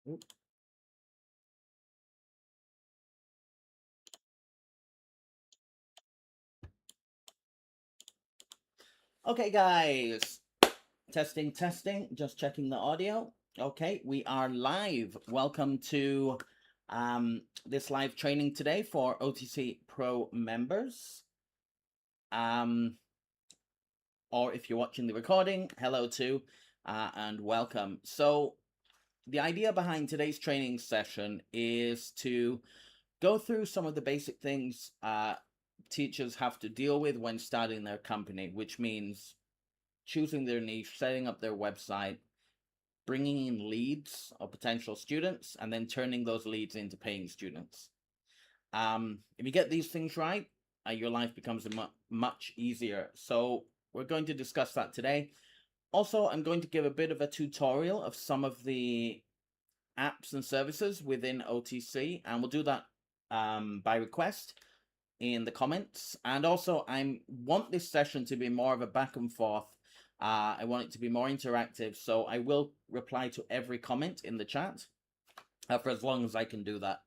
Oop. Okay, guys. Testing, testing. Just checking the audio. Okay, we are live. Welcome to this live training today for OTC Pro members. Or if you're watching the recording, hello too, and welcome. So the idea behind today's training session is to go through some of the basic things teachers have to deal with when starting their company, which means choosing their niche, setting up their website, bringing in leads or potential students, and then turning those leads into paying students. If you get these things right, your life becomes much easier. So we're going to discuss that today. Also, I'm going to give a bit of a tutorial of some of the apps and services within OTC, and we'll do that by request in the comments. And also, I want this session to be more of a back and forth. I want it to be more interactive, so I will reply to every comment in the chat for as long as I can do that.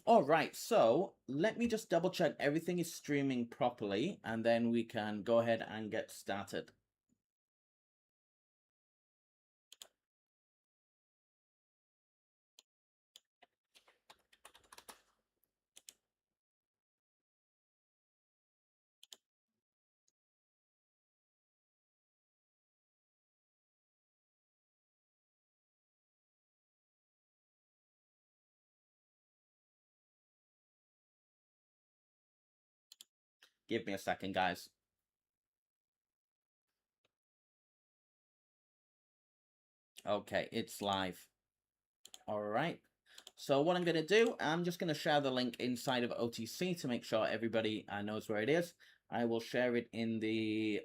All right, so let me just double check everything is streaming properly, and then we can go ahead and get started. Give me a second, guys. Okay, it's live. All right. So what I'm going to do, I'm just going to share the link inside of OTC to make sure everybody knows where it is. I will share it in the,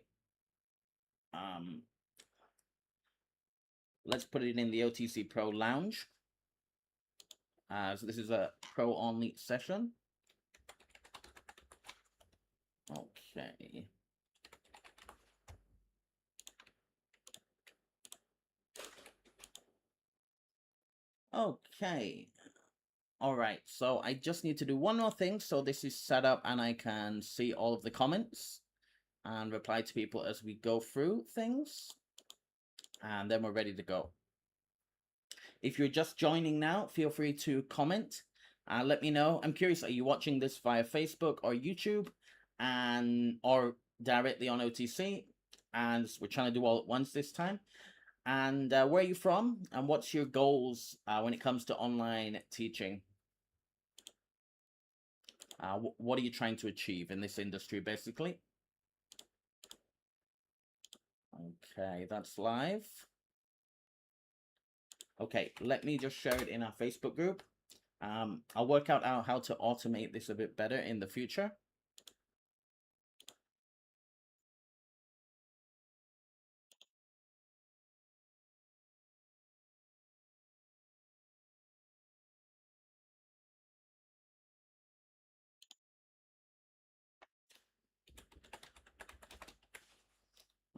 let's put it in the OTC Pro Lounge. So this is a pro-only session. Okay. Okay. All right, so I just need to do one more thing. So this is set up and I can see all of the comments and reply to people as we go through things. And then we're ready to go. If you're just joining now, feel free to comment. Let me know. I'm curious, are you watching this via Facebook or YouTube or directly on OTC? And we're trying to do all at once this time. And where are you from? And what's your goals when it comes to online teaching? What are you trying to achieve in this industry, basically? Okay, that's live. Okay, let me just share it in our Facebook group. I'll work out how to automate this a bit better in the future.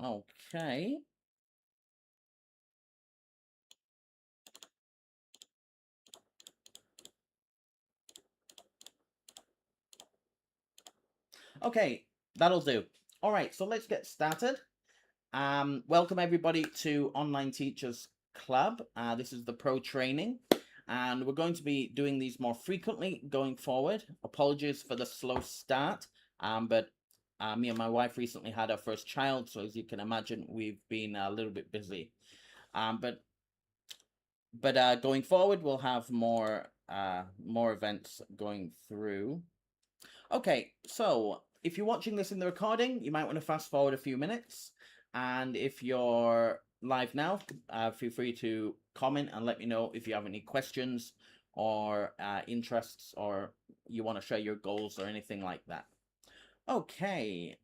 Okay. Okay, that'll do. All right, so let's get started. Welcome everybody to Online Teachers Club. This is the pro training, and we're going to be doing these more frequently going forward. Apologies for the slow start, but me and my wife recently had our first child, so as you can imagine, we've been a little bit busy. But going forward, we'll have more events going through. Okay, so if you're watching this in the recording, you might want to fast forward a few minutes. And if you're live now, feel free to comment and let me know if you have any questions or interests, or you want to share your goals or anything like that. Okay.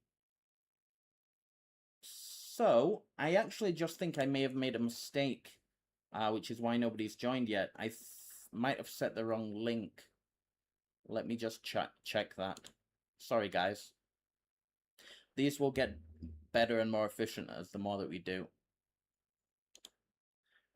So I actually just think I may have made a mistake, which is why nobody's joined yet. I might have set the wrong link. Let me just check that. Sorry, guys. These will get better and more efficient as the more that we do.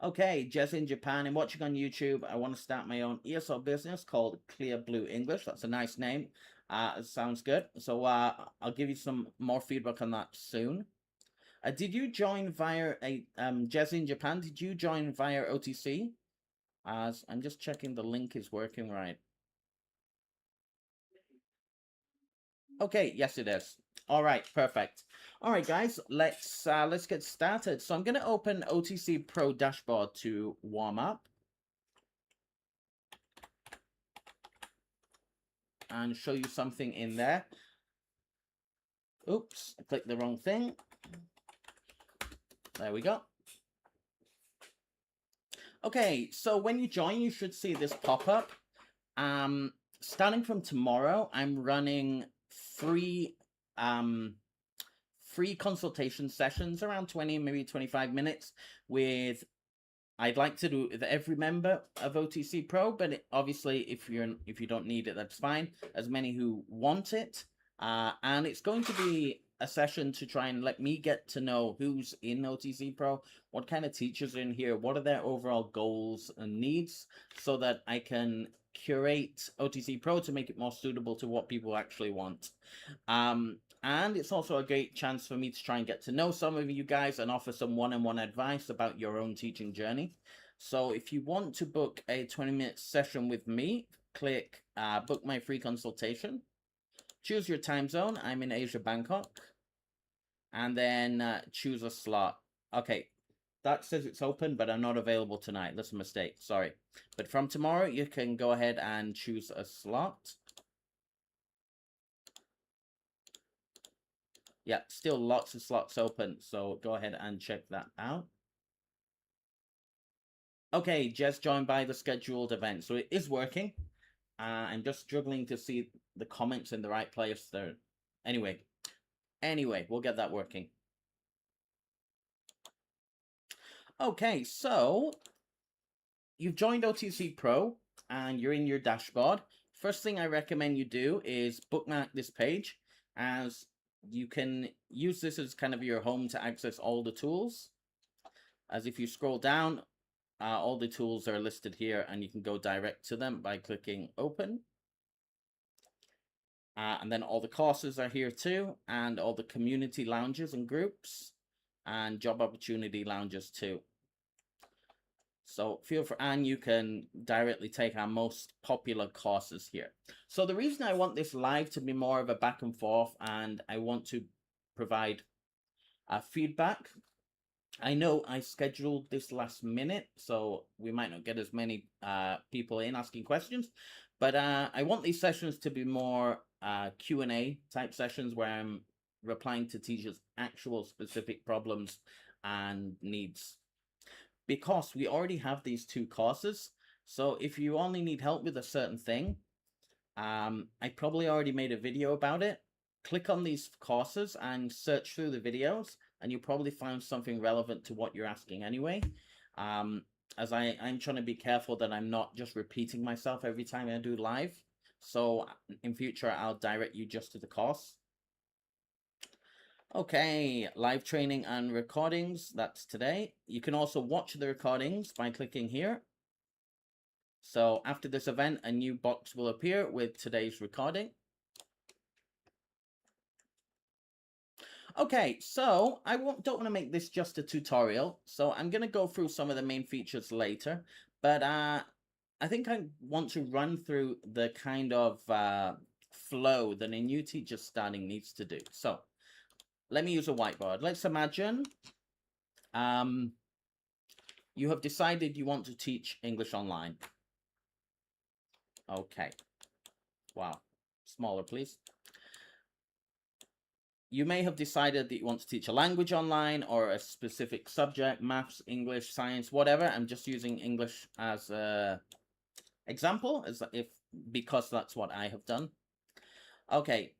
Okay, Jez in Japan and watching on YouTube. I want to start my own ESL business called Clear Blue English. That's a nice name. It sounds good. So I'll give you some more feedback on that soon. Did you join via a Jez in Japan? Did you join via OTC? As I'm just checking the link is working right. Okay, yes it is. All right, perfect. All right, guys, let's get started. So I'm going to open OTC Pro dashboard to warm up and show you something in there. Oops, I clicked the wrong thing. There we go. Okay, so when you join, you should see this pop up. Starting from tomorrow, I'm running free consultation sessions around 20, maybe 25 minutes with, I'd like to do with every member of OTC Pro, but obviously if you don't need it, that's fine. As many who want it, and it's going to be a session to try and let me get to know who's in OTC Pro, what kind of teachers are in here, what are their overall goals and needs, so that I can curate OTC Pro to make it more suitable to what people actually want. And it's also a great chance for me to try and get to know some of you guys and offer some one-on-one advice about your own teaching journey. So if you want to book a 20-minute session with me, click book my free consultation. Choose your time zone. I'm in Asia, Bangkok. And then choose a slot. Okay, that says it's open, but I'm not available tonight. That's a mistake. Sorry. But from tomorrow, you can go ahead and choose a slot. Yeah, still lots of slots open, so go ahead and check that out. Okay, just joined by the scheduled event, so it is working. I'm just struggling to see the comments in the right place there. Anyway, we'll get that working. Okay, so you've joined OTC Pro and you're in your dashboard. First thing I recommend you do is bookmark this page, as you can use this as kind of your home to access all the tools. As if you scroll down, all the tools are listed here and you can go direct to them by clicking open. And then all the courses are here too, and all the community lounges and groups and job opportunity lounges too. So feel free, and you can directly take our most popular courses here. So the reason I want this live to be more of a back and forth, and I want to provide feedback. I know I scheduled this last minute, so we might not get as many people in asking questions, but I want these sessions to be more Q&A type sessions where I'm replying to teachers' actual specific problems and needs. Because we already have these two courses, so if you only need help with a certain thing, I probably already made a video about it. Click on these courses and search through the videos, and you'll probably find something relevant to what you're asking anyway. As I'm trying to be careful that I'm not just repeating myself every time I do live. So in future, I'll direct you just to the course. Okay, live training and recordings, that's today. You can also watch the recordings by clicking here. So after this event, a new box will appear with today's recording. Okay, so I don't want to make this just a tutorial, so I'm going to go through some of the main features later, but I think I want to run through the kind of flow that a new teacher starting needs to do. So let me use a whiteboard. Let's imagine you have decided you want to teach English online. Okay. Wow. Smaller, please. You may have decided that you want to teach a language online or a specific subject, maths, English, science, whatever. I'm just using English as an example, because that's what I have done. Okay.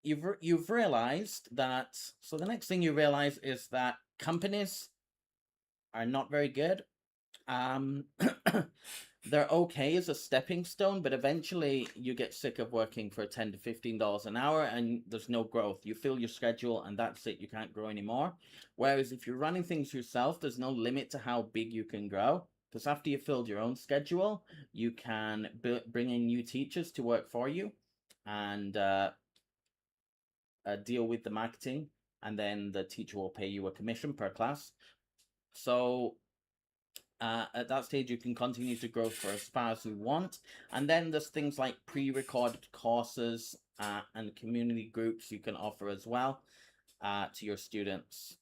You've realized that, so the next thing you realize is that companies are not very good. they're okay as a stepping stone, but eventually you get sick of working for $10 to $15 an hour and there's no growth. You fill your schedule and that's it. You can't grow anymore. Whereas if you're running things yourself, there's no limit to how big you can grow. Because after you've filled your own schedule, you can bring in new teachers to work for you and deal with the marketing. And then the teacher will pay you a commission per class. So at that stage, you can continue to grow for as far as you want. And then there's things like pre-recorded courses and community groups you can offer as well to your students,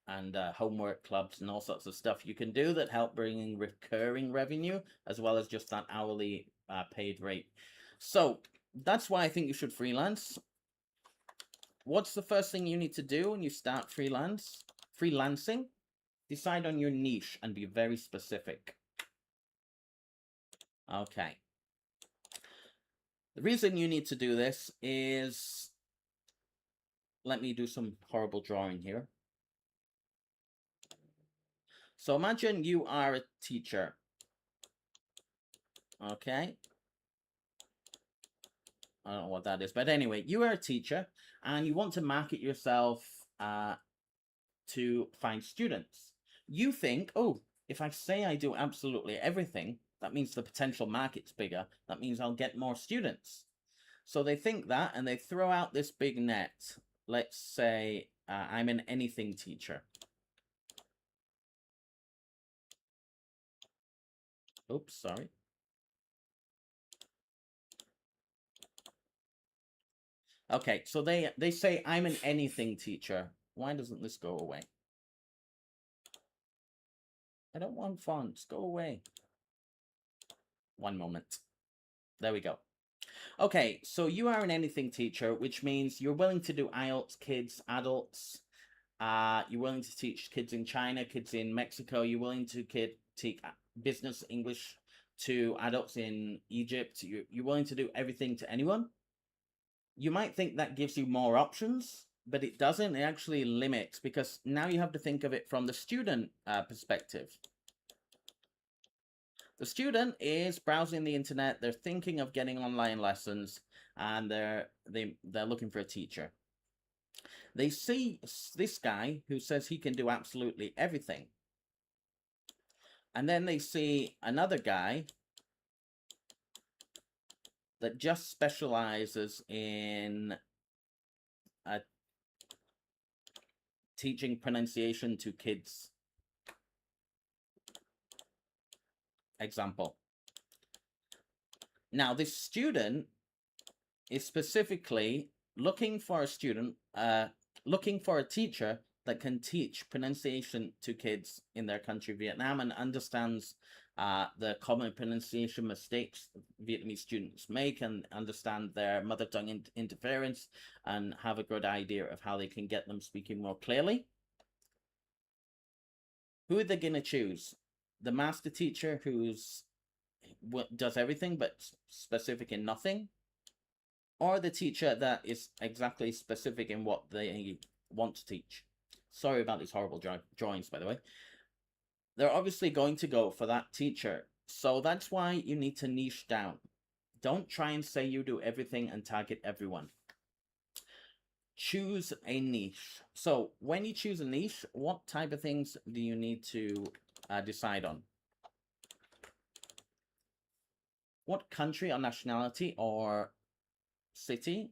and homework clubs and all sorts of stuff you can do that help bring in recurring revenue as well as just that hourly paid rate. So that's why I think you should freelance. What's the first thing you need to do when you start freelancing? Decide on your niche and be very specific. Okay. The reason you need to do this is, let me do some horrible drawing here. So imagine you are a teacher. Okay. I don't know what that is, but anyway, you are a teacher and you want to market yourself to find students. You think, oh, if I say I do absolutely everything, that means the potential market's bigger. That means I'll get more students. So they think that and they throw out this big net. Let's say I'm an anything teacher. Oops, sorry. Okay, so they say I'm an anything teacher. Why doesn't this go away? I don't want fonts. Go away. One moment. There we go. Okay, so you are an anything teacher, which means you're willing to do IELTS, kids, adults. You're willing to teach kids in China, kids in Mexico. You're willing to teach business English to adults in Egypt. You're willing to do everything to anyone. You might think that gives you more options, but it doesn't. It actually limits, because now you have to think of it from the student perspective. The student is browsing the internet. They're thinking of getting online lessons, and they're looking for a teacher. They see this guy who says he can do absolutely everything. And then they see another guy that just specializes in teaching pronunciation to kids. Example. Now, this student is specifically looking for a student, looking for a teacher that can teach pronunciation to kids in their country, Vietnam, and understands the common pronunciation mistakes Vietnamese students make, and understand their mother tongue interference, and have a good idea of how they can get them speaking more clearly. Who are they going to choose? The master teacher who's does everything but specific in nothing, or the teacher that is exactly specific in what they want to teach? Sorry about these horrible drawings, by the way. They're obviously going to go for that teacher. So that's why you need to niche down. Don't try and say you do everything and target everyone. Choose a niche. So when you choose a niche, what type of things do you need to decide on? What country or nationality or city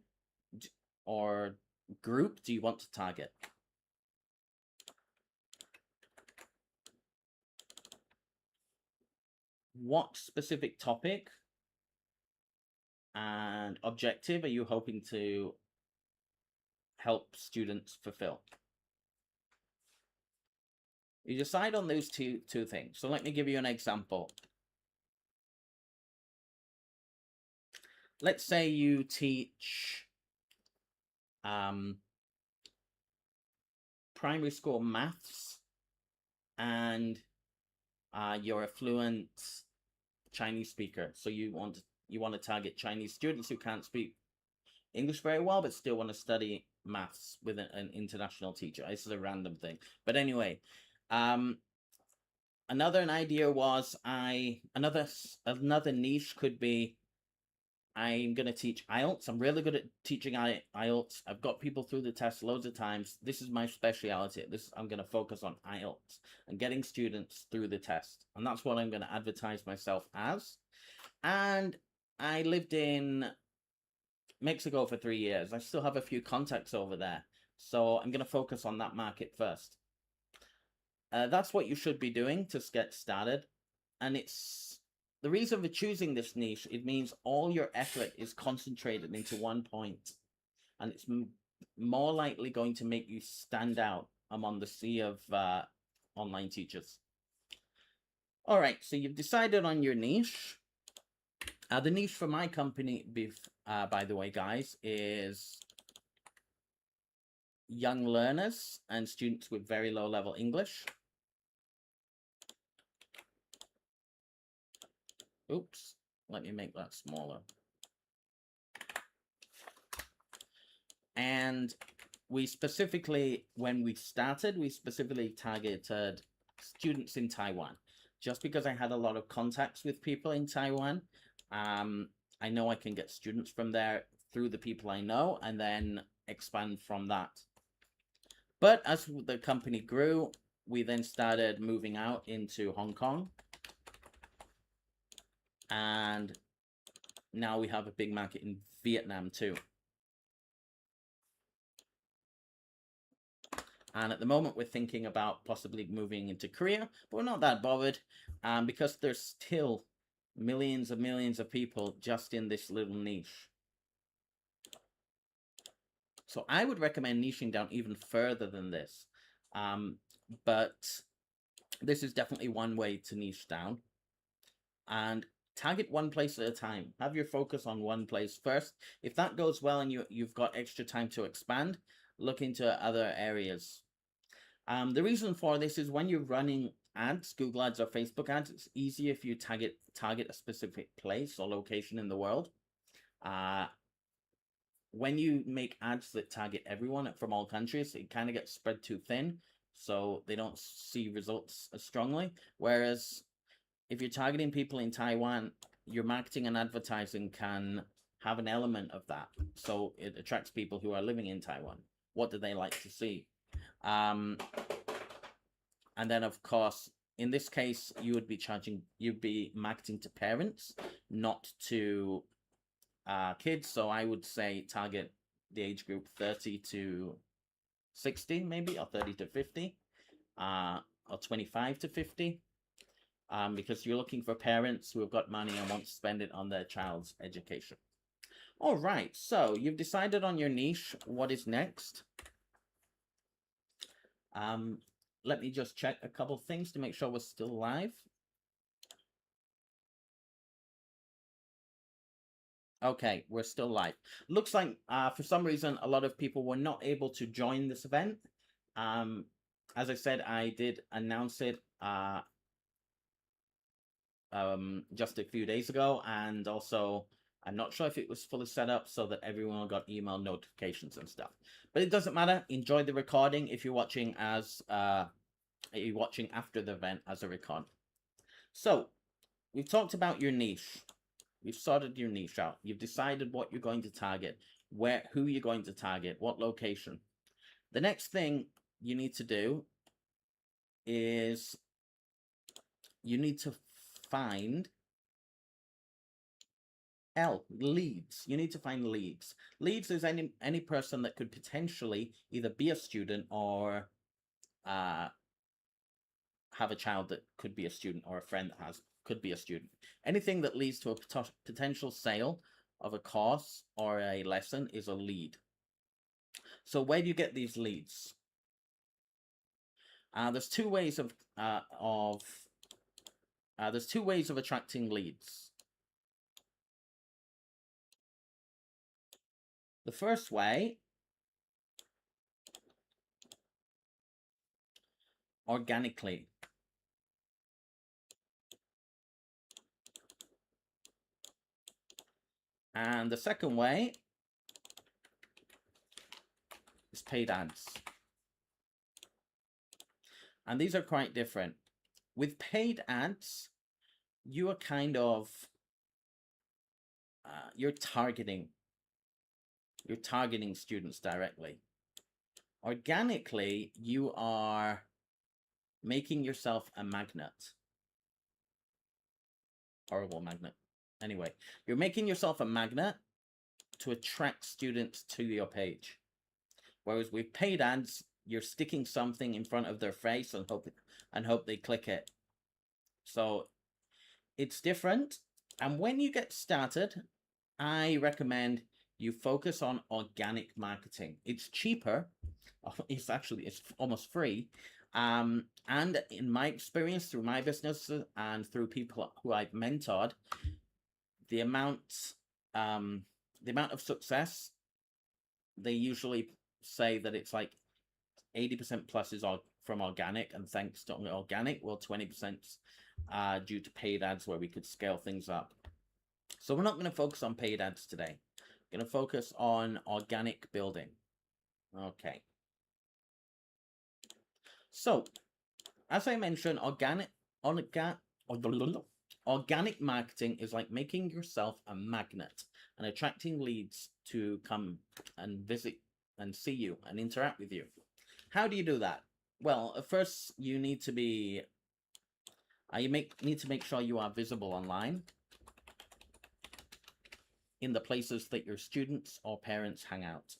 or group do you want to target? What specific topic and objective are you hoping to help students fulfill? You decide on those two things. So let me give you an example. Let's say you teach primary school maths, and you're a fluent Chinese speaker. So you want to target Chinese students who can't speak English very well, but still want to study maths with an international teacher. This is a random thing. But anyway, and Another idea was another niche could be I'm going to teach IELTS. I'm really good at teaching IELTS. I've got people through the test loads of times. This is my speciality. I'm going to focus on IELTS and getting students through the test. And that's what I'm going to advertise myself as. And I lived in Mexico for 3 years. I still have a few contacts over there. So I'm going to focus on that market first. That's what you should be doing to get started. And it's the reason for choosing this niche. It means all your effort is concentrated into one point, and it's more likely going to make you stand out among the sea of online teachers. All right, so you've decided on your niche. The niche for my company, by the way, guys, is young learners and students with very low level English. Oops, let me make that smaller. And we specifically, when we started, we specifically targeted students in Taiwan. Just because I had a lot of contacts with people in Taiwan, I know I can get students from there through the people I know and then expand from that. But as the company grew, we then started moving out into Hong Kong. And now we have a big market in Vietnam too. And at the moment, we're thinking about possibly moving into Korea, but we're not that bothered because there's still millions of people just in this little niche. So I would recommend niching down even further than this. But this is definitely one way to niche down. And target one place at a time. Have your focus on one place first. If that goes well and you've got extra time to expand, look into other areas. The reason for this is when you're running ads, Google ads or Facebook ads, it's easier if you target a specific place or location in the world. When you make ads that target everyone from all countries, it kind of gets spread too thin, so they don't see results as strongly. Whereas if you're targeting people in Taiwan, your marketing and advertising can have an element of that. So it attracts people who are living in Taiwan. What do they like to see? And then, of course, in this case, you'd be marketing to parents, not to kids. So I would say target the age group 30 to 60, maybe, or 30 to 50, or 25 to 50. Because you're looking for parents who have got money and want to spend it on their child's education. All right, so you've decided on your niche. What is next? Let me just check a couple things to make sure we're still live. Okay, we're still live. Looks like for some reason a lot of people were not able to join this event. As I said, I did announce it just a few days ago, and also I'm not sure if it was fully set up so that everyone got email notifications and stuff. But it doesn't matter. Enjoy the recording if you're watching after the event as a record. So we've talked about your niche. We've sorted your niche out. You've decided what you're going to target, who you're going to target, what location. The next thing you need to do is you need to find leads. You need to find leads. Leads is any person that could potentially either be a student or have a child that could be a student, or a friend that could be a student. Anything that leads to a potential sale of a course or a lesson is a lead. So where do you get these leads? There's two ways of attracting leads. The first way, organically. And the second way is paid ads. And these are quite different. with paid ads, you are kind of you're targeting students directly. Organically, you are making yourself a magnet. Horrible magnet. Anyway, you're making yourself a magnet to attract students to your page. Whereas with paid ads, you're sticking something in front of their face and hope they click it. So it's different. And when you get started, I recommend you focus on organic marketing. It's cheaper. It's almost free. And in my experience, through my business and through people who I've mentored, the amount of success, they usually say that it's like 80% plus is from organic, and thanks to organic, well, 20% due to paid ads, where we could scale things up. So we're not going to focus on paid ads today. We're going to focus on organic building. Okay. So, as I mentioned, organic marketing is like making yourself a magnet and attracting leads to come and visit and see you and interact with you. How do you do that? Well, at first you need to be need to make sure you are visible online in the places that your students or parents hang out.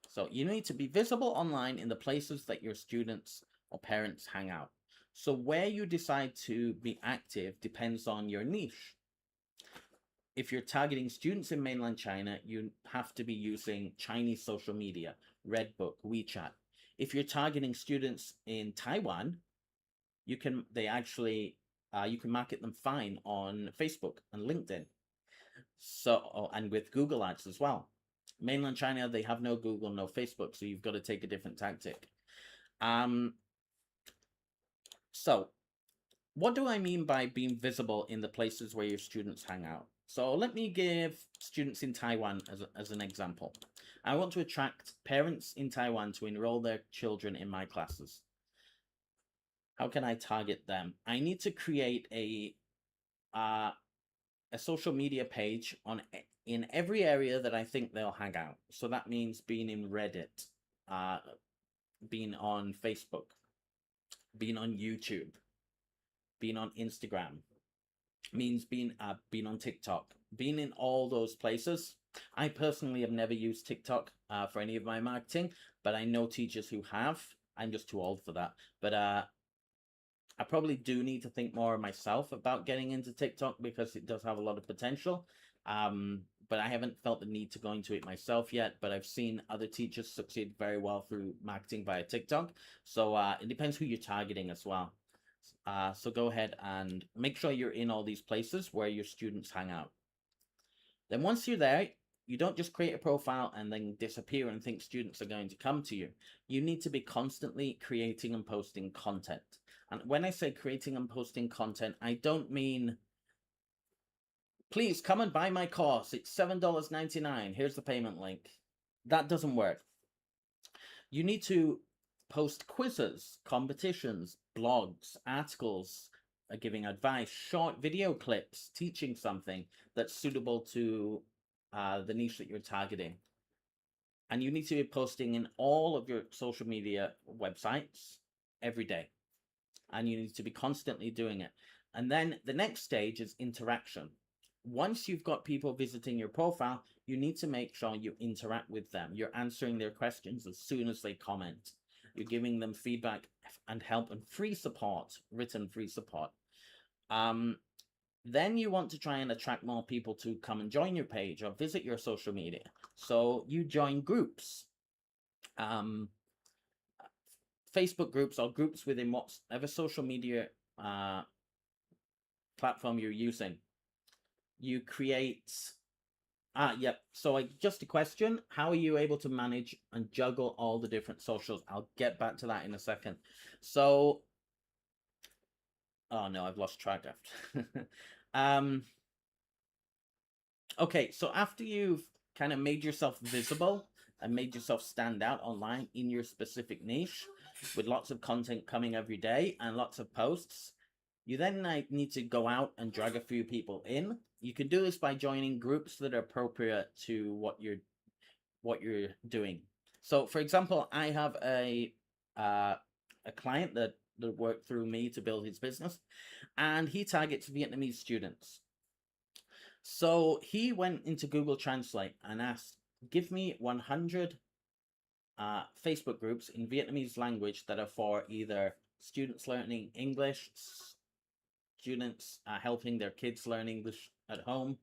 So you need to be visible online in the places that your students or parents hang out. So where you decide to be active depends on your niche. If you're targeting students in mainland China, you have to be using Chinese social media, Redbook, WeChat. If you're targeting students in Taiwan, you can market them fine on Facebook and LinkedIn. So, and with Google Ads as well. Mainland China, they have no Google, no Facebook, so you've got to take a different tactic. So what do I mean by being visible in the places where your students hang out? So let me give students in Taiwan as an example. I want to attract parents in Taiwan to enroll their children in my classes. How can I target them? I need to create a social media page in every area that I think they'll hang out. So that means being in Reddit, being on Facebook, being on YouTube, being on Instagram, means being on TikTok, being in all those places. I personally have never used TikTok for any of my marketing, but I know teachers who have. I'm just too old for that. But I probably do need to think more myself about getting into TikTok because it does have a lot of potential. But I haven't felt the need to go into it myself yet, but I've seen other teachers succeed very well through marketing via TikTok. So it depends who you're targeting as well. So go ahead and make sure you're in all these places where your students hang out. Then once you're there, you don't just create a profile and then disappear and think students are going to come to you. You need to be constantly creating and posting content. And when I say creating and posting content, I don't mean, please come and buy my course. It's $7.99. Here's the payment link. That doesn't work. You need to post quizzes, competitions, blogs, articles, giving advice, short video clips, teaching something that's suitable to the niche that you're targeting. And you need to be posting in all of your social media websites every day. And you need to be constantly doing it. And then the next stage is interaction. Once you've got people visiting your profile, you need to make sure you interact with them. You're answering their questions as soon as they comment. You're giving them feedback and help and free support, written free support. Then you want to try and attract more people to come and join your page or visit your social media. So you join groups, Facebook groups or groups within whatever social media platform you're using. You create, yep. So just a question, how are you able to manage and juggle all the different socials? I'll get back to that in a second. So, oh no, I've lost track after. Okay, so after you've kind of made yourself visible and made yourself stand out online in your specific niche, with lots of content coming every day and lots of posts, you then need to go out and drag a few people in. You can do this by joining groups that are appropriate to what you're doing. So, for example, I have a client that worked through me to build his business, and he targets Vietnamese students. So he went into Google Translate and asked, give me 100 Facebook groups in Vietnamese language that are for either students learning English, students helping their kids learn English at home,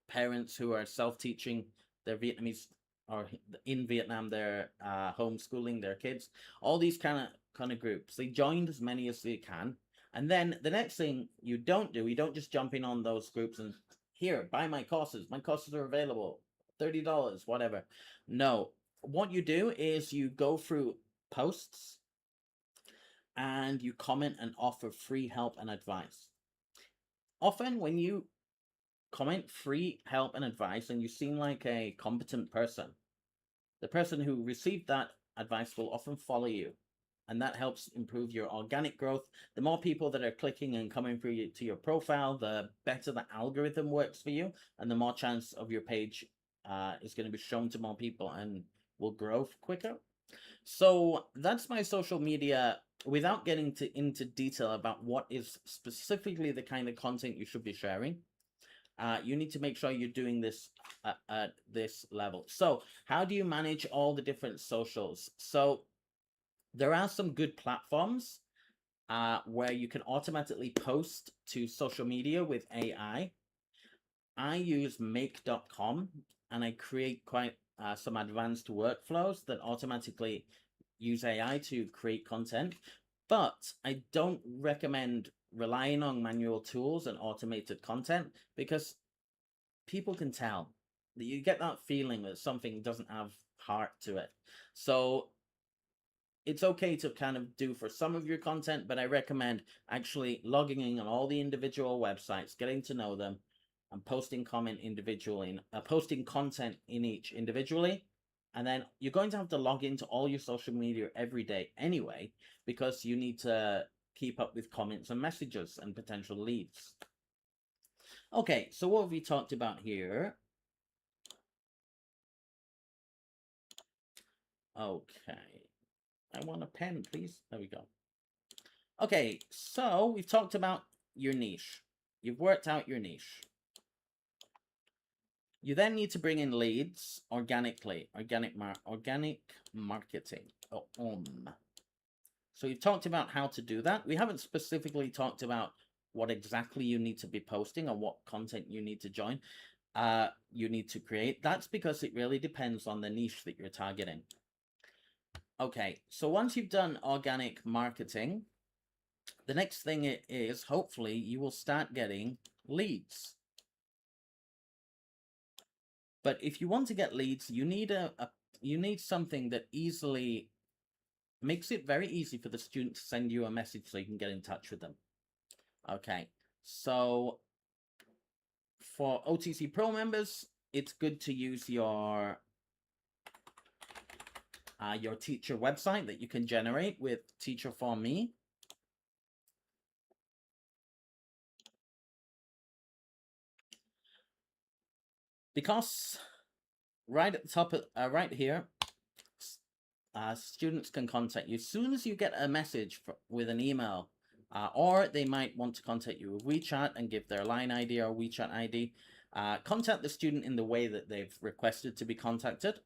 parents who are self-teaching their Vietnamese, or in Vietnam they're homeschooling their kids. All these kind of groups. They joined as many as they can, and then the next thing you don't just jump in on those groups and here, buy my courses. My courses are available, $30, whatever. No, what you do is you go through posts and you comment and offer free help and advice. Often when you comment free help and advice and you seem like a competent person, the person who received that advice will often follow you, and that helps improve your organic growth. The more people that are clicking and coming through to your profile, the better the algorithm works for you, and the more chance of your page is going to be shown to more people and will grow quicker. So that's my social media, without getting into detail about what is specifically the kind of content you should be sharing. You need to make sure you're doing this at this level. So how do you manage all the different socials? So there are some good platforms where you can automatically post to social media with AI. I use make.com, and I create quite some advanced workflows that automatically use AI to create content. But I don't recommend relying on manual tools and automated content, because people can tell that you get that feeling that something doesn't have heart to it. So it's okay to kind of do for some of your content, but I recommend actually logging in on all the individual websites, getting to know them, and posting content in each individually. And then you're going to have to log into all your social media every day anyway, because you need to keep up with comments and messages and potential leads. Okay, so what have we talked about here? Okay, I want a pen, please. There we go. Okay, so we've talked about your niche. You've worked out your niche. You then need to bring in leads organically, organic marketing. So we've talked about how to do that. We haven't specifically talked about what exactly you need to be posting or what content you need to join. You need to create. That's because it really depends on the niche that you're targeting. Okay, so once you've done organic marketing, the next thing is hopefully you will start getting leads. But if you want to get leads, you need something that easily makes it very easy for the student to send you a message so you can get in touch with them. Okay, so for OTC Pro members, it's good to use your teacher website that you can generate with Teacher for Me. Because right at the top, right here, students can contact you as soon as you get a message with an email, or they might want to contact you with WeChat and give their line ID or WeChat ID. Contact the student in the way that they've requested to be contacted.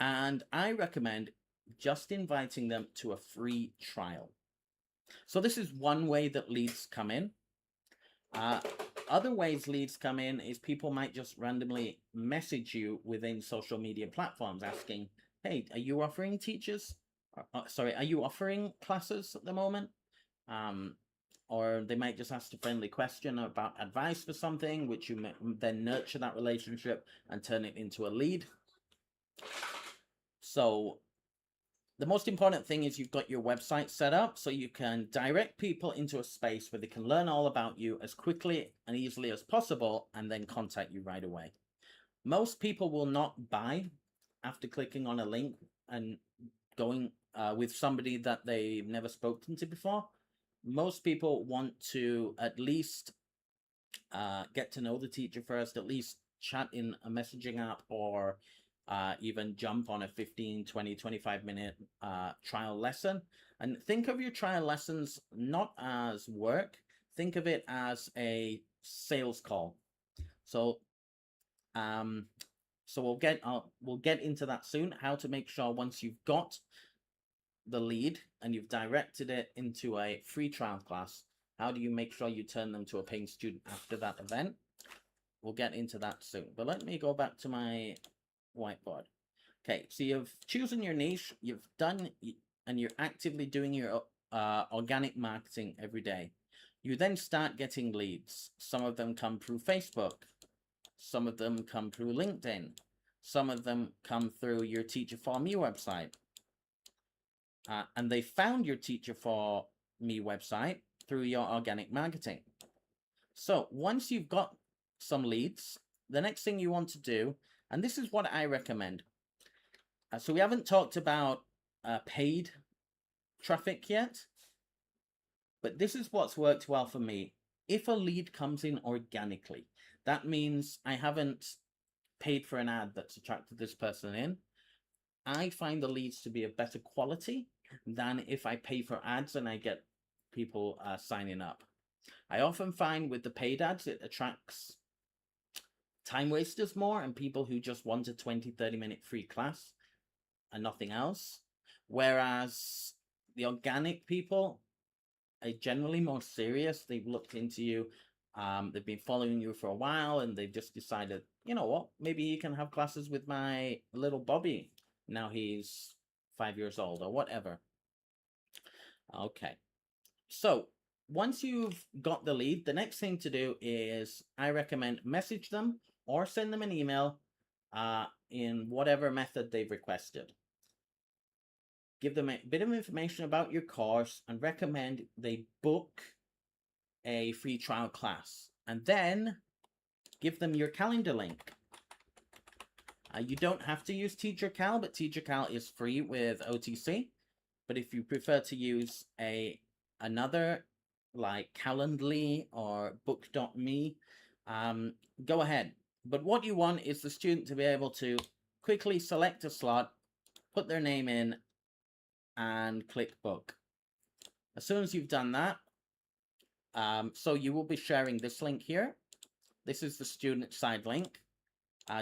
And I recommend just inviting them to a free trial. So this is one way that leads come in. Other ways leads come in is people might just randomly message you within social media platforms asking, hey, are you offering teachers? Are you offering classes at the moment? Or they might just ask a friendly question about advice for something, which you may then nurture that relationship and turn it into a lead. So the most important thing is you've got your website set up so you can direct people into a space where they can learn all about you as quickly and easily as possible and then contact you right away. Most people will not buy after clicking on a link and going with somebody that they've never spoken to before. Most people want to at least get to know the teacher first, at least chat in a messaging app, or even jump on a 15, 20, 25-minute trial lesson. And think of your trial lessons not as work, think of it as a sales call. So we'll get into that soon, how to make sure once you've got the lead and you've directed it into a free trial class, how do you make sure you turn them to a paying student after that event? We'll get into that soon. But let me go back to my whiteboard. Okay, so you've chosen your niche, you've done, and you're actively doing your organic marketing every day. You then start getting leads. Some of them come through Facebook. Some of them come through LinkedIn. Some of them come through your Teacher for Me website. And they found your Teacher for Me website through your organic marketing. So once you've got some leads, the next thing you want to do, and this is what I recommend. So we haven't talked about paid traffic yet, but this is what's worked well for me. If a lead comes in organically, that means I haven't paid for an ad that's attracted this person in. I find the leads to be of better quality than if I pay for ads and I get people signing up. I often find with the paid ads, it attracts time wasters more and people who just want a 20, 30-minute free class and nothing else. Whereas the organic people are generally more serious. They've looked into you. They've been following you for a while and they've just decided, you know what, maybe you can have classes with my little Bobby. Now he's 5 years old or whatever. Okay. So once you've got the lead, the next thing to do is I recommend message them or send them an email in whatever method they've requested. Give them a bit of information about your course and recommend they book a free trial class. And then give them your calendar link. You don't have to use TeacherCal, but TeacherCal is free with OTC. But if you prefer to use another like Calendly or Book.me, go ahead. But what you want is the student to be able to quickly select a slot, put their name in, and click book. As soon as you've done that, so you will be sharing this link here. This is the student side link.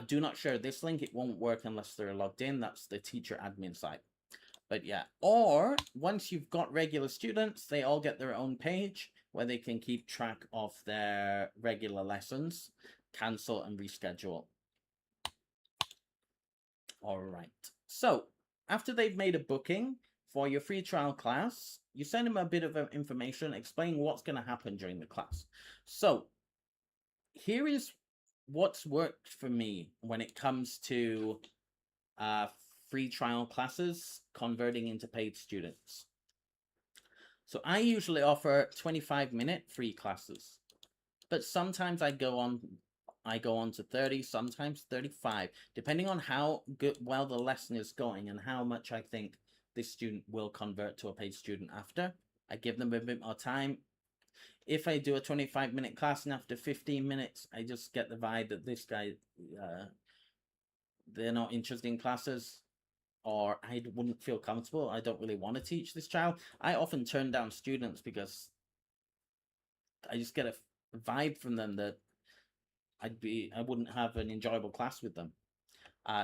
Do not share this link. It won't work unless they're logged in. That's the teacher admin side. But yeah, or once you've got regular students, they all get their own page where they can keep track of their regular lessons, cancel and reschedule. All right. So after they've made a booking for your free trial class, you send them a bit of information explaining what's going to happen during the class. So here is what's worked for me when it comes to free trial classes converting into paid students. So I usually offer 25-minute free classes, but sometimes I go on to 30, sometimes 35, depending on how well the lesson is going and how much I think this student will convert to a paid student after. I give them a bit more time. If I do a 25-minute class and after 15 minutes, I just get the vibe that this guy, they're not interested in classes, or I wouldn't feel comfortable, I don't really want to teach this child, I often turn down students because I just get a vibe from them that I wouldn't have an enjoyable class with them.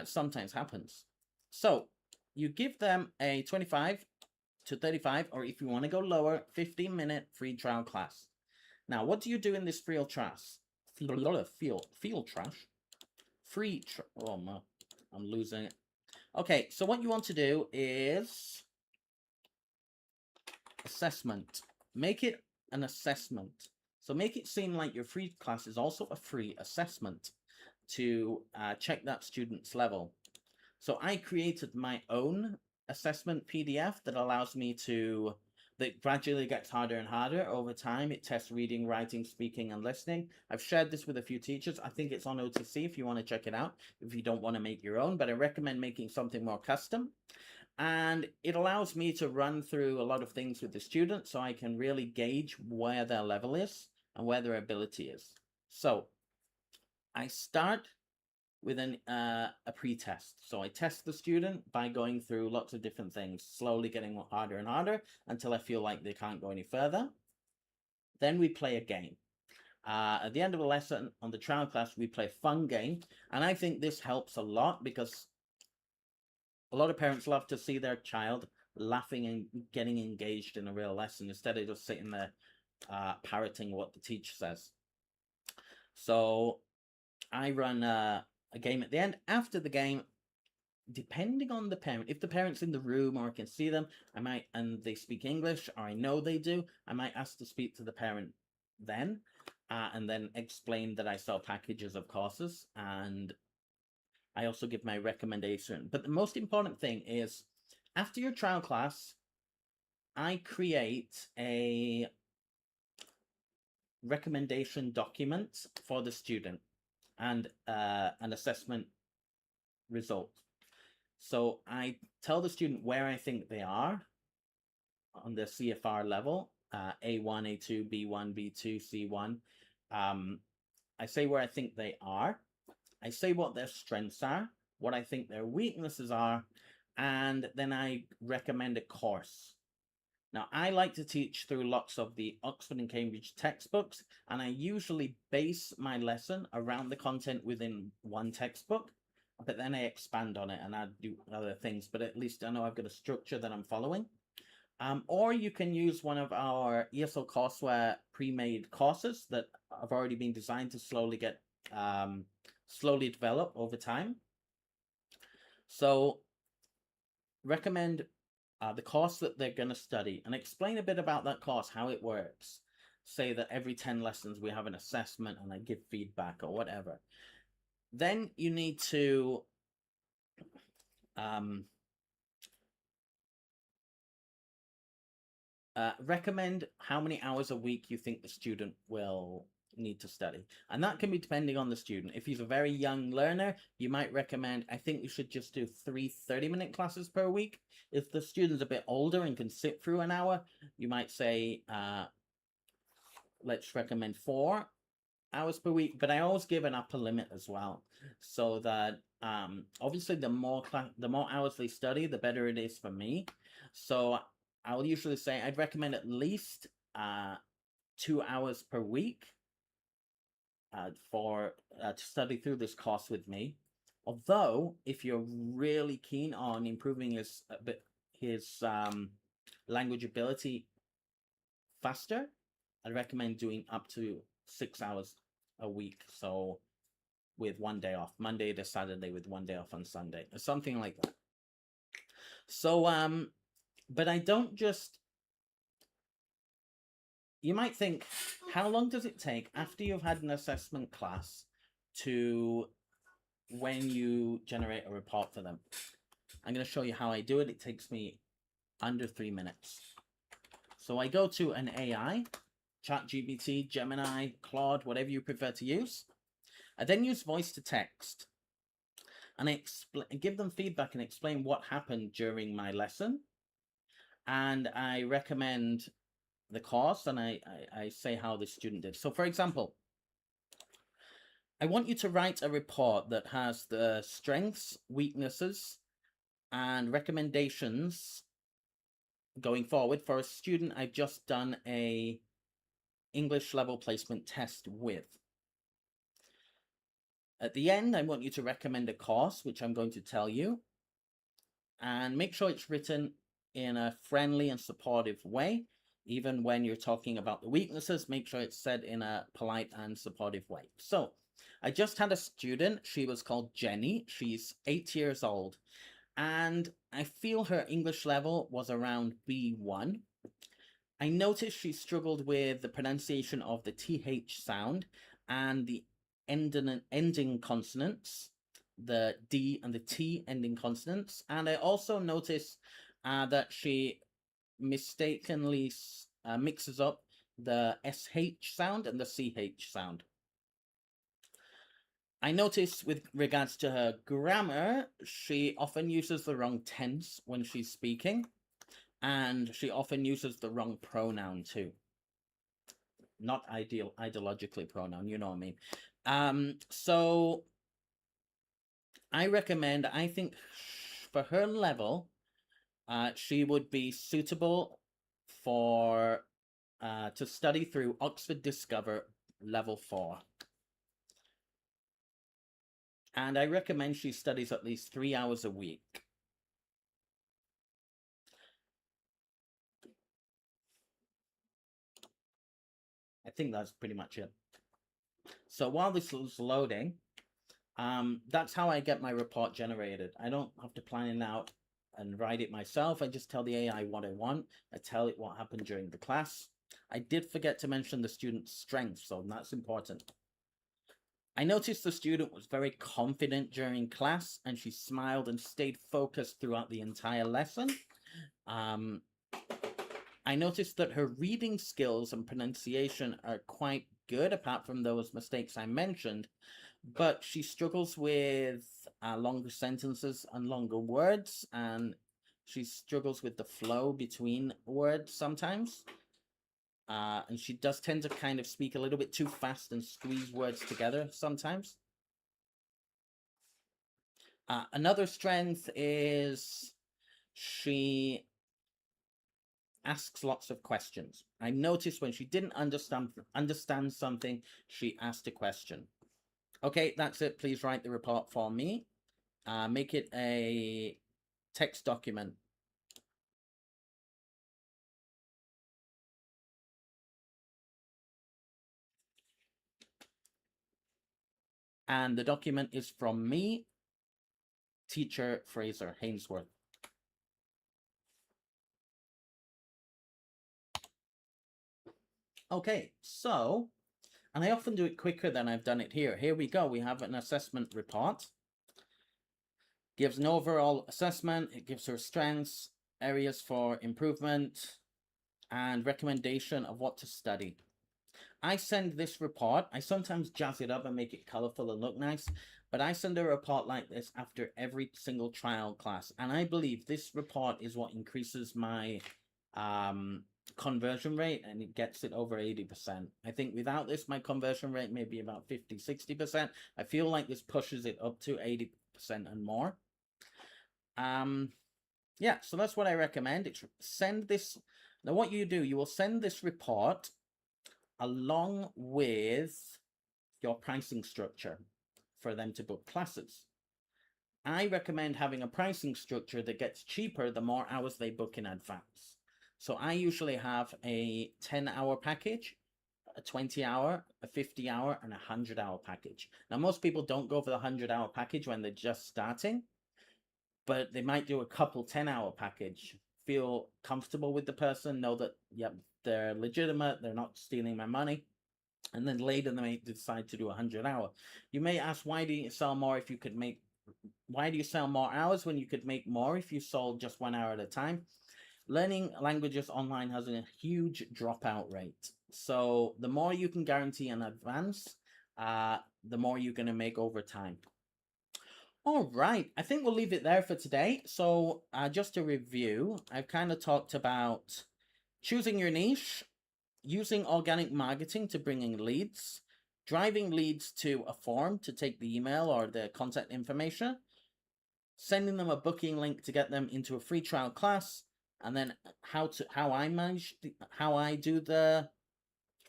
Sometimes happens. So you give them a 25 to 35, or if you want to go lower, 15-minute free trial class. Now, what do you do in this free class? Oh my, I'm losing it. Okay, so what you want to do is assessment. Make it an assessment. So make it seem like your free class is also a free assessment to check that student's level. So I created my own assessment PDF that allows me to, that gradually gets harder and harder over time. It tests reading, writing, speaking, and listening. I've shared this with a few teachers. I think it's on OTC if you want to check it out, if you don't want to make your own, but I recommend making something more custom. And it allows me to run through a lot of things with the students so I can really gauge where their level is and where their ability is. So I start with a pre-test. So I test the student by going through lots of different things, slowly getting harder and harder until I feel like they can't go any further. Then we play a game. At the end of a lesson on the trial class, we play a fun game. And I think this helps a lot because a lot of parents love to see their child laughing and getting engaged in a real lesson instead of just sitting there parroting what the teacher says. So I run a game at the end. After the game, depending on the parent, if the parent's in the room or I can see them, I might, and they speak English, or I know they do, I might ask to speak to the parent then, and then explain that I sell packages of courses, and I also give my recommendation. But the most important thing is, after your trial class, I create a recommendation document for the student and an assessment result. So I tell the student where I think they are on the CFR level, A1, A2, B1, B2, C1. I say where I think they are. I say what their strengths are, what I think their weaknesses are, and then I recommend a course. Now, I like to teach through lots of the Oxford and Cambridge textbooks, and I usually base my lesson around the content within one textbook, but then I expand on it and I do other things, but at least I know I've got a structure that I'm following. Or you can use one of our ESL courseware pre-made courses that have already been designed to slowly develop over time. So recommend the course that they're going to study and explain a bit about that course, how it works. Say that every 10 lessons we have an assessment and I give feedback or whatever. Then you need to recommend how many hours a week you think the student will need to study. And that can be depending on the student. If he's a very young learner, you might recommend, I think you should just do 3 30-minute classes per week. If the student's a bit older and can sit through an hour, you might say, let's recommend 4 hours per week. But I always give an upper limit as well, so that obviously the more hours they study, the better it is for me. So I'll usually say I'd recommend at least 2 hours per week to study through this course with me. Although, if you're really keen on improving his language ability faster, I'd recommend doing up to 6 hours a week. So with 1 day off, Monday to Saturday, with 1 day off on Sunday, or something like that. So, but I don't just, you might think, how long does it take after you've had an assessment class to when you generate a report for them? I'm going to show you how I do it. It takes me under 3 minutes. So I go to an AI, ChatGPT, Gemini, Claude, whatever you prefer to use. I then use voice to text. And I give them feedback and explain what happened during my lesson. And I recommend the course, and I say how the student did. So for example, I want you to write a report that has the strengths, weaknesses, and recommendations going forward for a student I've just done a English level placement test with. At the end, I want you to recommend a course, which I'm going to tell you, and make sure it's written in a friendly and supportive way. Even when you're talking about the weaknesses, make sure it's said in a polite and supportive way. So I just had a student. She was called Jenny. She's 8 years old. And I feel her English level was around B1. I noticed she struggled with the pronunciation of the TH sound and the ending consonants, the D and the T ending consonants. And I also noticed that she mistakenly mixes up the SH sound and the CH sound. I notice with regards to her grammar, she often uses the wrong tense when she's speaking, and she often uses the wrong pronoun too. Not ideologically pronoun, you know what I mean. So I recommend, I think for her level, she would be suitable for to study through Oxford Discover Level 4. And I recommend she studies at least 3 hours a week. I think that's pretty much it. So while this is loading, that's how I get my report generated. I don't have to plan it out and write it myself. I just tell the AI what I want. I tell it what happened during the class. I did forget to mention the student's strengths, so that's important. I noticed the student was very confident during class, and she smiled and stayed focused throughout the entire lesson. I noticed that her reading skills and pronunciation are quite good, apart from those mistakes I mentioned, but she struggles with longer sentences and longer words, and she struggles with the flow between words sometimes. And she does tend to kind of speak a little bit too fast and squeeze words together sometimes. Another strength is she asks lots of questions. I noticed when she didn't understand something, she asked a question. Okay, that's it. Please write the report for me. Make it a text document. And the document is from me, teacher Frazer Hainsworth. Okay, so, and I often do it quicker than I've done it here. Here we go. We have an assessment report. Gives an overall assessment. It gives her strengths, areas for improvement, and recommendation of what to study. I send this report. I sometimes jazz it up and make it colorful and look nice, but I send a report like this after every single trial class. And I believe this report is what increases my conversion rate, and it gets it over 80%. I think without this, my conversion rate may be about 50, 60%. I feel like this pushes it up to 80% and more. Yeah, so that's what I recommend. It's send this. Now, what you do, you will send this report along with your pricing structure for them to book classes. I recommend having a pricing structure that gets cheaper the more hours they book in advance. So I usually have a 10-hour package, a 20-hour, a 50-hour, and a 100-hour package. Now, most people don't go for the 100-hour package when they're just starting, but they might do a couple 10-hour package, feel comfortable with the person, know that, yep, they're legitimate, they're not stealing my money, and then later they may decide to do a 100-hour. You may ask, why do you sell more if you could make, why do you sell more hours when you could make more if you sold just 1 hour at a time? Learning languages online has a huge dropout rate. So the more you can guarantee in advance, the more you're going to make over time. All right, I think we'll leave it there for today. So just to review, I've kind of talked about choosing your niche, using organic marketing to bring in leads, driving leads to a form to take the email or the contact information, sending them a booking link to get them into a free trial class, and then how I do the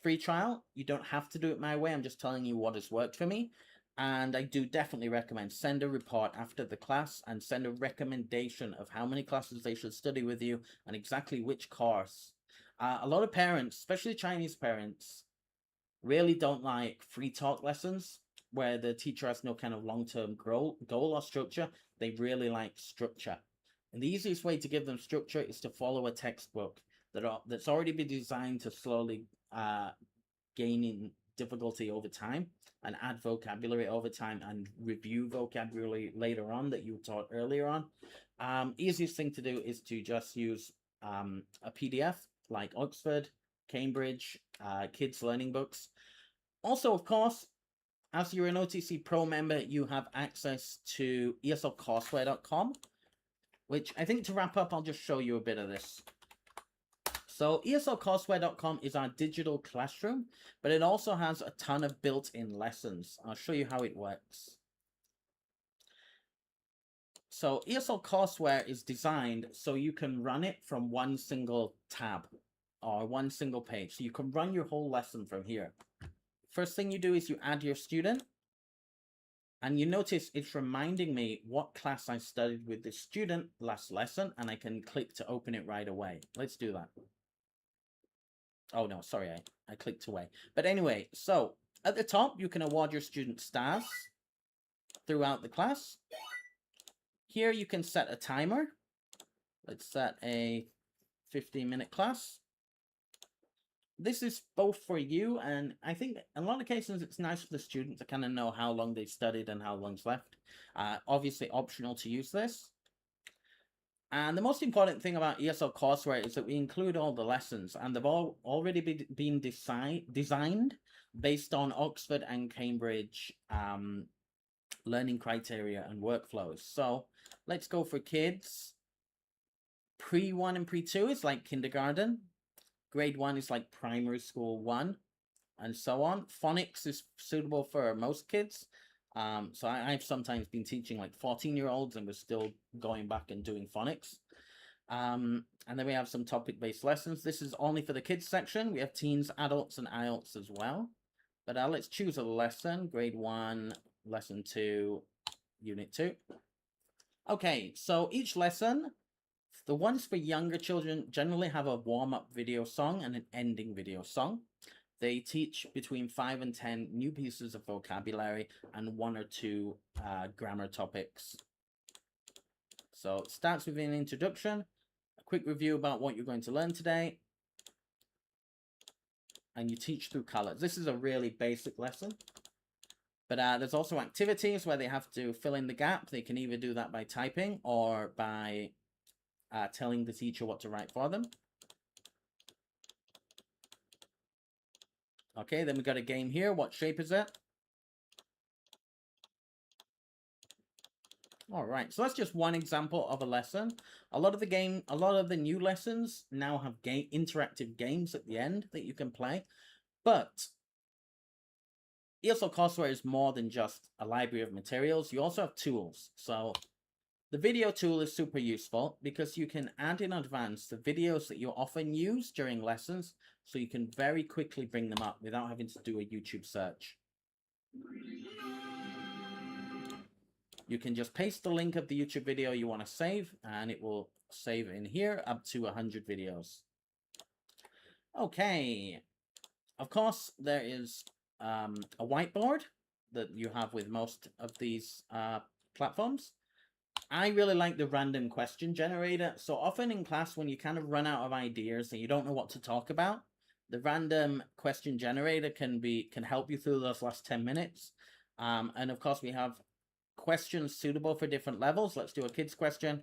free trial. You don't have to do it my way. I'm just telling you what has worked for me. And I do definitely recommend send a report after the class and send a recommendation of how many classes they should study with you and exactly which course. A lot of parents, especially Chinese parents, really don't like free talk lessons where the teacher has no kind of long-term goal or structure. They really like structure. And the easiest way to give them structure is to follow a textbook that's already been designed to slowly gaining difficulty over time and add vocabulary over time and review vocabulary later on that you taught earlier on. Easiest thing to do is to just use a PDF like Oxford, Cambridge, kids learning books. Also, of course, as you're an OTC Pro member, you have access to eslcourseware.com, which I think to wrap up, I'll just show you a bit of this. So eslcourseware.com is our digital classroom, but it also has a ton of built-in lessons. I'll show you how it works. So ESL Courseware is designed so you can run it from one single tab or one single page. So you can run your whole lesson from here. First thing you do is you add your student, and you notice it's reminding me what class I studied with this student last lesson, and I can click to open it right away. Let's do that. Oh no, sorry, I clicked away. But anyway, so at the top, you can award your student stars throughout the class. Here you can set a timer. Let's set a 15-minute class. This is both for you, and I think in a lot of cases it's nice for the student to kind of know how long they've studied and how long's left. Obviously optional to use this. And the most important thing about ESL Courseware is that we include all the lessons, and they've all already been designed based on Oxford and Cambridge learning criteria and workflows. So let's go for kids. Pre-1 and pre-2 is like kindergarten. Grade 1 is like primary school 1, and so on. Phonics is suitable for most kids. So I've sometimes been teaching like 14-year-olds and we're still going back and doing phonics. And then we have some topic-based lessons. This is only for the kids section. We have teens, adults, and IELTS as well. But let's choose a lesson. Grade 1, lesson 2, unit 2. Okay, so each lesson, the ones for younger children generally have a warm-up video song and an ending video song. They teach between 5 and 10 new pieces of vocabulary and 1 or 2 grammar topics. So it starts with an introduction, a quick review about what you're going to learn today, and you teach through colors. This is a really basic lesson. But there's also activities where they have to fill in the gap. They can either do that by typing or by telling the teacher what to write for them. Okay, then we got a game here. What shape is it? All right, so that's just one example of a lesson. A lot of the new lessons now have interactive games at the end that you can play. But ESL Courseware is more than just a library of materials. You also have tools. So the video tool is super useful because you can add in advance the videos that you often use during lessons, so you can very quickly bring them up without having to do a YouTube search. You can just paste the link of the YouTube video you want to save, and it will save in here up to 100 videos. Okay. Of course, there is a whiteboard that you have with most of these platforms. I really like the random question generator. So often in class, when you kind of run out of ideas and you don't know what to talk about, the random question generator can help you through those last 10 minutes. And of course, we have questions suitable for different levels. Let's do a kids question.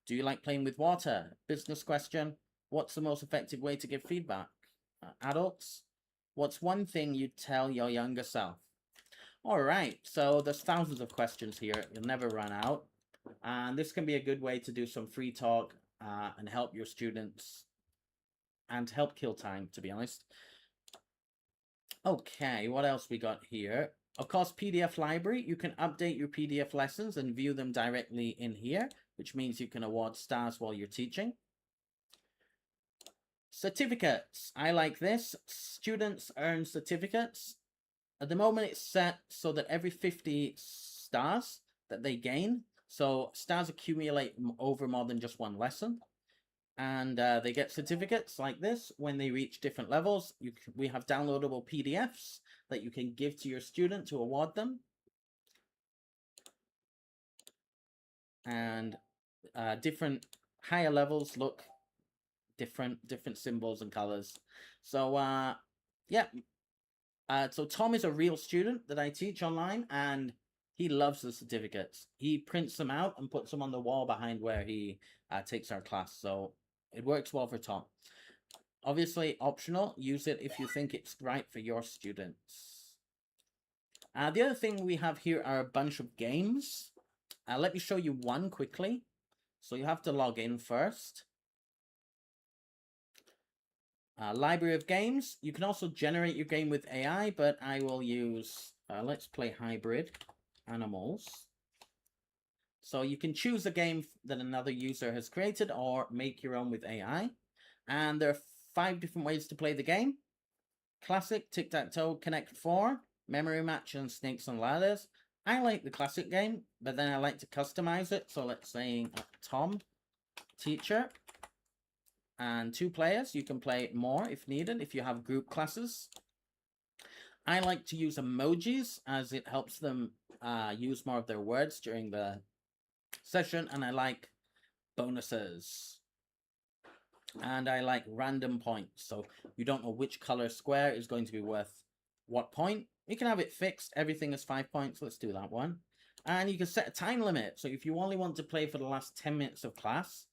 Do you like playing with water? Business question. What's the most effective way to give feedback? Adults. What's one thing you'd tell your younger self? All right, so there's thousands of questions here. You'll never run out. And this can be a good way to do some free talk and help your students and help kill time, to be honest. Okay, what else we got here? Of course, PDF library. You can update your PDF lessons and view them directly in here, which means you can award stars while you're teaching. Certificates. I like this. Students earn certificates. At the moment, it's set so that every 50 stars that they gain, so stars accumulate over more than just one lesson, and they get certificates like this when they reach different levels. We have downloadable PDFs that you can give to your student to award them. And different higher levels look different symbols and colors. So yeah. So Tom is a real student that I teach online, and he loves the certificates. He prints them out and puts them on the wall behind where he takes our class. So It works well for Tom. Obviously, optional. Use it if you think it's right for your students. The other thing we have here are a bunch of games. Let me show you one quickly. So you have to log in first. Library of games. You can also generate your game with AI, but I will use, let's play hybrid animals. So you can choose a game that another user has created or make your own with AI. And there are 5 different ways to play the game. Classic, tic-tac-toe, Connect 4, Memory Match, and Snakes and Ladders. I like the classic game, but then I like to customize it. So let's say Tom, teacher, and 2 players. You can play more if needed, if you have group classes. I like to use emojis as it helps them use more of their words during the session, and I like bonuses. And I like random points, so you don't know which color square is going to be worth what point. You can have it fixed, everything is 5 points. Let's do that one. And you can set a time limit, so if you only want to play for the last 10 minutes of class,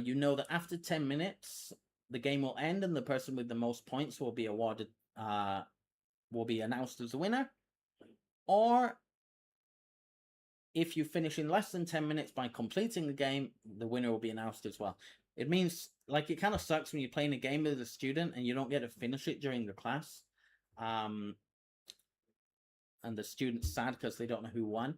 you know that after 10 minutes the game will end and the person with the most points will be awarded, will be announced as the winner. Or if you finish in less than 10 minutes by completing the game, the winner will be announced as well. It means, like, it kind of sucks when you're playing a game with a student and you don't get to finish it during the class. And the student's sad because they don't know who won.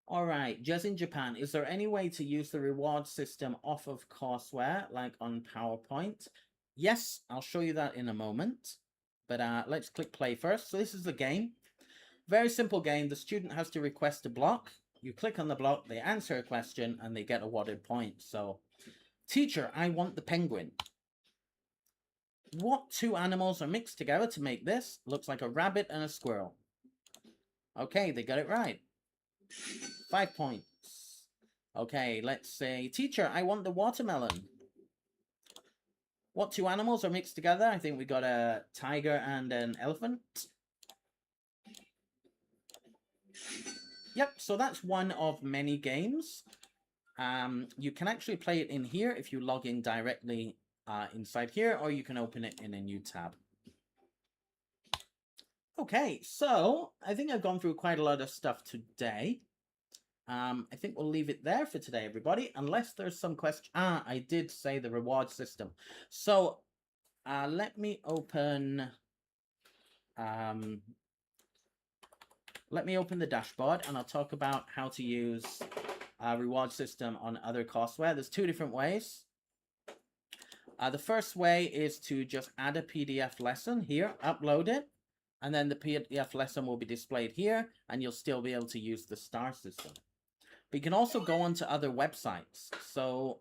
All right, just in Japan, is there any way to use the reward system off of courseware, like on PowerPoint? Yes, I'll show you that in a moment. But let's click play first. So this is the game. Very simple game. The student has to request a block. You click on the block, they answer a question, and they get awarded points. So, teacher, I want the penguin. What 2 animals are mixed together to make this? Looks like a rabbit and a squirrel. Okay, they got it right. 5 points. Okay, let's say, teacher, I want the watermelon. What 2 animals are mixed together? I think we got a tiger and an elephant. Yep, so that's one of many games. You can actually play it in here if you log in directly inside here, or you can open it in a new tab. Okay, so I think I've gone through quite a lot of stuff today. I think we'll leave it there for today, everybody, unless there's some question. I did say the reward system. So let me open the dashboard, and I'll talk about how to use a reward system on other courseware. There's 2 different ways. The first way is to just add a PDF lesson here, upload it, and then the PDF lesson will be displayed here, and you'll still be able to use the star system. But you can also go onto other websites. So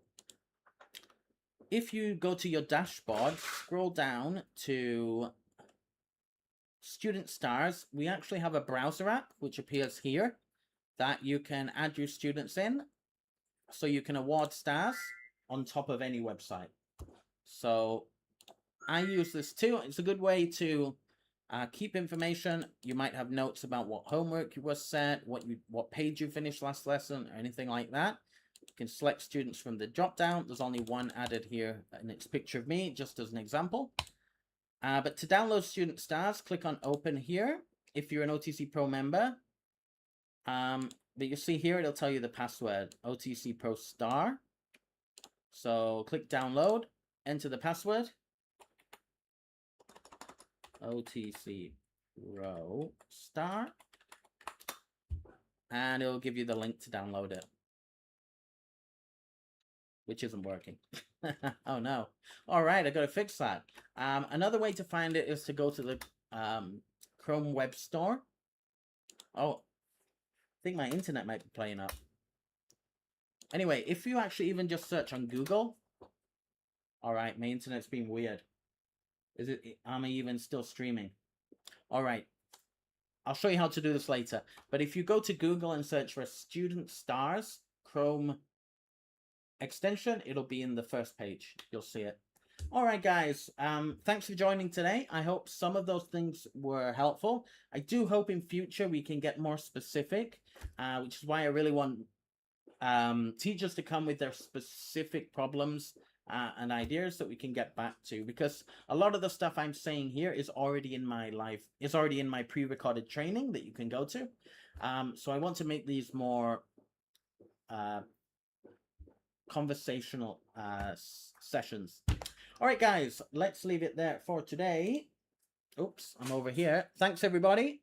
if you go to your dashboard, scroll down to Student Stars, we actually have a browser app which appears here that you can add your students in, so you can award stars on top of any website. So I use this too. It's a good way to keep information. You might have notes about what homework you was set, what page you finished last lesson, or anything like that. You can select students from the drop down. There's only one added here, and it's a picture of me, just as an example. But to download Student Stars, click on Open here if you're an OTC Pro member. But you see here, it'll tell you the password, OTC Pro Star. So click Download, enter the password, OTC Pro Star, and it'll give you the link to download it, which isn't working. Oh no. All right, I gotta fix that. Another way to find it is to go to the Chrome Web Store. Oh, I think my internet might be playing up. Anyway, if you actually even just search on Google. All right, my internet's being weird. Am I even still streaming? All right, I'll show you how to do this later. But if you go to Google and search for Student Stars Chrome extension, it'll be in the first page. You'll see it. All right, guys. Thanks for joining today. I hope some of those things were helpful. I do hope in future we can get more specific, which is why I really want teachers to come with their specific problems and ideas that we can get back to, because a lot of the stuff I'm saying here is already in my pre-recorded training that you can go to. So I want to make these more conversational sessions. All right, guys, let's leave it there for today. Oops, I'm over here. Thanks, everybody.